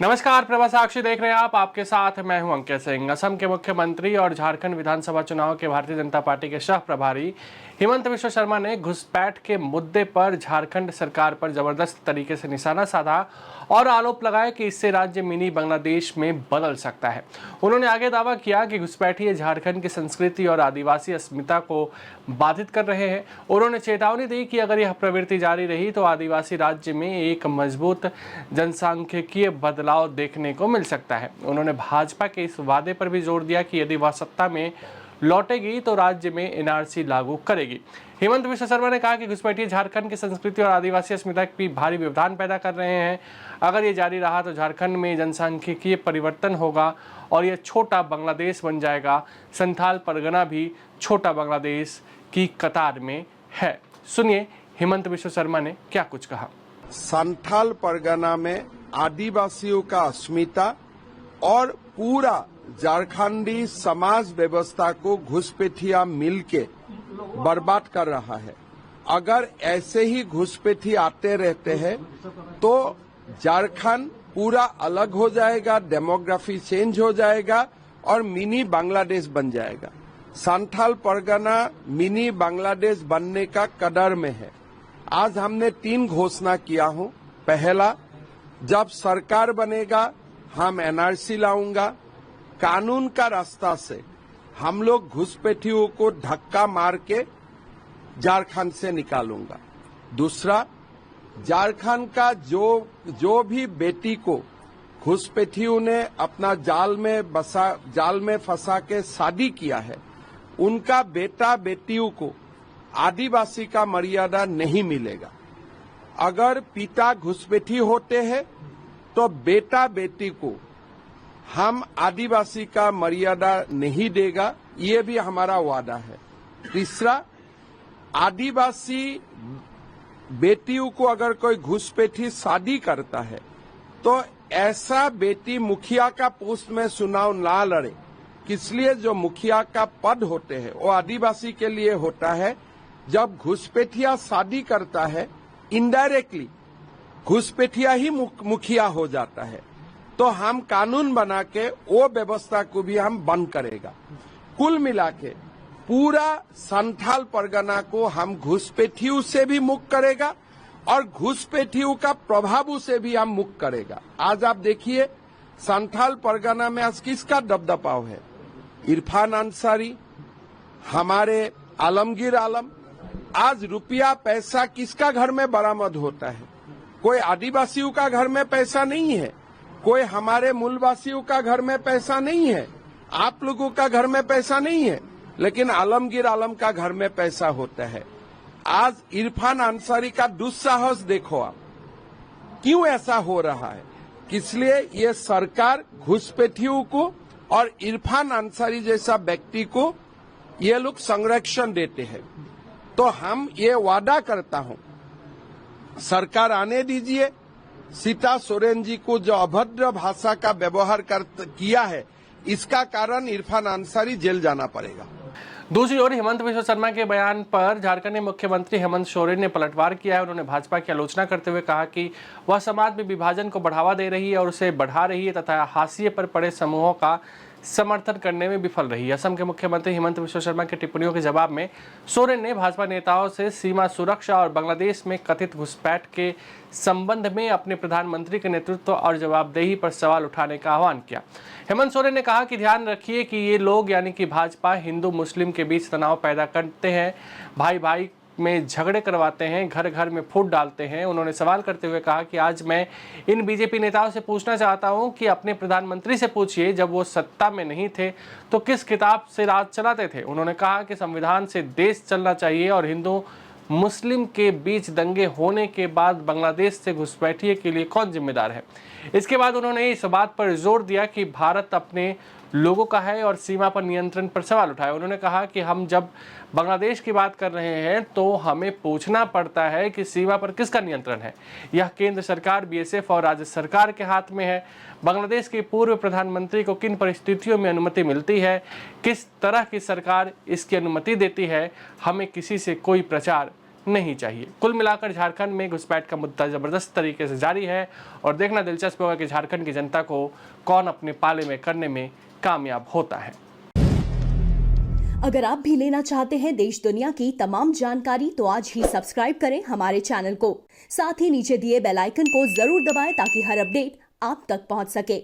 नमस्कार, प्रभा साक्षी देख रहे हैं आप। आपके साथ मैं हूं अंकित सिंह। असम के मुख्यमंत्री और झारखंड विधानसभा चुनाव के भारतीय जनता पार्टी के सह प्रभारी हिमंत बिश्व शर्मा ने घुसपैठ के मुद्दे पर झारखंड सरकार पर जबरदस्त तरीके से निशाना साधा और आरोप लगाया कि इससे राज्य मिनी बांग्लादेश में बदल सकता है। उन्होंने आगे दावा किया कि घुसपैठिए झारखंड की संस्कृति और आदिवासी अस्मिता को बाधित कर रहे हैं। उन्होंने चेतावनी दी कि अगर यह प्रवृत्ति जारी रही तो आदिवासी राज्य में एक मजबूत जनसांख्यिकीय बदलाव देखने को मिल सकता है। उन्होंने भाजपा के इस वादे पर भी जोर दिया कि यदि वह सत्ता में लौटेगी तो राज्य में एनआरसी लागू करेगी। हिमंत बिश्व शर्मा ने कहा कि घुसपैठिए झारखंड की संस्कृति और आदिवासी अस्मिता की भारी व्यवधान पैदा कर रहे हैं। अगर ये जारी रहा तो झारखंड में जनसांख्यिकीय परिवर्तन होगा और यह छोटा बांग्लादेश बन जाएगा। संथाल परगना भी छोटा बांग्लादेश की कतार में है। सुनिए हिमंत बिश्व शर्मा ने क्या कुछ कहा। संथाल परगना में आदिवासियों का अस्मिता और पूरा झारखंडी समाज व्यवस्था को घुसपैठिया मिलके बर्बाद कर रहा है। अगर ऐसे ही घुसपैठी आते रहते हैं तो झारखंड पूरा अलग हो जाएगा, डेमोग्राफी चेंज हो जाएगा और मिनी बांग्लादेश बन जाएगा। संथाल परगना मिनी बांग्लादेश बनने का कदर में है। आज हमने 3 घोषणा किया हूं। पहला, जब सरकार बनेगा हम एनआरसी लाऊंगा। कानून का रास्ता से हम लोग घुसपैठियों को धक्का मार के झारखंड से निकालूंगा। दूसरा, झारखंड का जो भी बेटी को घुसपैठियों ने अपना जाल में फंसा के शादी किया है, उनका बेटा बेटियों को आदिवासी का मर्यादा नहीं मिलेगा। अगर पिता घुसपैठी होते हैं तो बेटा बेटी को हम आदिवासी का मर्यादा नहीं देगा, ये भी हमारा वादा है। तीसरा, आदिवासी बेटियों को अगर कोई घुसपैठी शादी करता है तो ऐसा बेटी मुखिया का पोस्ट में चुनाव ना लड़े। इसलिए जो मुखिया का पद होते हैं वो आदिवासी के लिए होता है। जब घुसपैठिया शादी करता है, इनडायरेक्टली घुसपैठिया ही मुखिया हो जाता है। तो हम कानून बना के वो व्यवस्था को भी हम बंद करेगा। कुल मिला के पूरा संथाल परगना को हम घुसपैठियों से भी मुक्त करेगा और घुसपैठियों का प्रभाव से भी हम मुक्त करेगा। आज आप देखिए संथाल परगना में आज किसका दबदबाव है? इरफान अंसारी, हमारे आलमगीर आलम। आज रुपया पैसा किसका घर में बरामद होता है? कोई आदिवासियों का घर में पैसा नहीं है, कोई हमारे मूलवासियों का घर में पैसा नहीं है, आप लोगों का घर में पैसा नहीं है, लेकिन आलमगीर आलम का घर में पैसा होता है। आज इरफान अंसारी का दुस्साहस देखो आप, क्यों ऐसा हो रहा है? इसलिए ये सरकार घुसपैठियों को और इरफान अंसारी जैसा व्यक्ति को ये लोग संरक्षण देते हैं। तो हम ये वादा करता हूं, सरकार आने दीजिए। सीता सोरेन जी को जो अभद्र भाषा का व्यवहार किया है, इसका कारण इरफान अंसारी जेल जाना पड़ेगा। दूसरी ओर हिमंत बिश्व शर्मा के बयान पर झारखंड के मुख्यमंत्री हेमंत सोरेन ने पलटवार किया है। उन्होंने भाजपा की आलोचना करते हुए कहा कि वह समाज में विभाजन को बढ़ावा दे रही है और उसे बढ़ा रही है तथा हाशिए पर पड़े समूहों का समर्थन करने में विफल रही है। असम के मुख्यमंत्री हिमंत बिश्व शर्मा की टिप्पणियों के जवाब में सोरेन ने भाजपा नेताओं से सीमा सुरक्षा और बांग्लादेश में कथित घुसपैठ के संबंध में अपने प्रधानमंत्री के नेतृत्व और जवाबदेही पर सवाल उठाने का आह्वान किया। हेमंत सोरेन ने कहा कि ध्यान रखिए कि ये लोग यानी कि भाजपा हिंदू मुस्लिम के बीच तनाव पैदा करते हैं, भाई भाई में झगड़े करवाते हैं, घर घर में फूट डालते हैं। उन्होंने सवाल करते हुए कहा कि आज मैं इन बीजेपी नेताओं से पूछना चाहता हूं कि अपने प्रधानमंत्री से पूछिए, जब वो सत्ता में नहीं थे तो किस किताब से राज चलाते थे। उन्होंने कहा कि संविधान से देश चलना चाहिए और हिंदू मुस्लिम के बीच दंगे होने के बाद बांग्लादेश से घुसपैठिए के लिए कौन जिम्मेदार है। इसके बाद उन्होंने इस बात पर जोर दिया कि भारत अपने लोगों का है और सीमा पर नियंत्रण पर सवाल उठाया। उन्होंने कहा कि हम जब बांग्लादेश की बात कर रहे हैं तो हमें पूछना पड़ता है कि सीमा पर किसका नियंत्रण है। यह केंद्र सरकार, बीएसएफ और राज्य सरकार के हाथ में है। बांग्लादेश के पूर्व प्रधानमंत्री को किन परिस्थितियों में अनुमति मिलती है, किस तरह की सरकार इसकी अनुमति देती है, हमें किसी से कोई प्रचार नहीं चाहिए। कुल मिलाकर झारखंड में घुसपैठ का मुद्दा जबरदस्त तरीके से जारी है और देखना दिलचस्प होगा कि झारखंड की जनता को कौन अपने पाले में करने में कामयाब होता है। अगर आप भी लेना चाहते हैं देश दुनिया की तमाम जानकारी तो आज ही सब्सक्राइब करें हमारे चैनल को। साथ ही नीचे दिए बेल आइकन को जरूर दबाएं ताकि हर अपडेट आप तक पहुंच सके।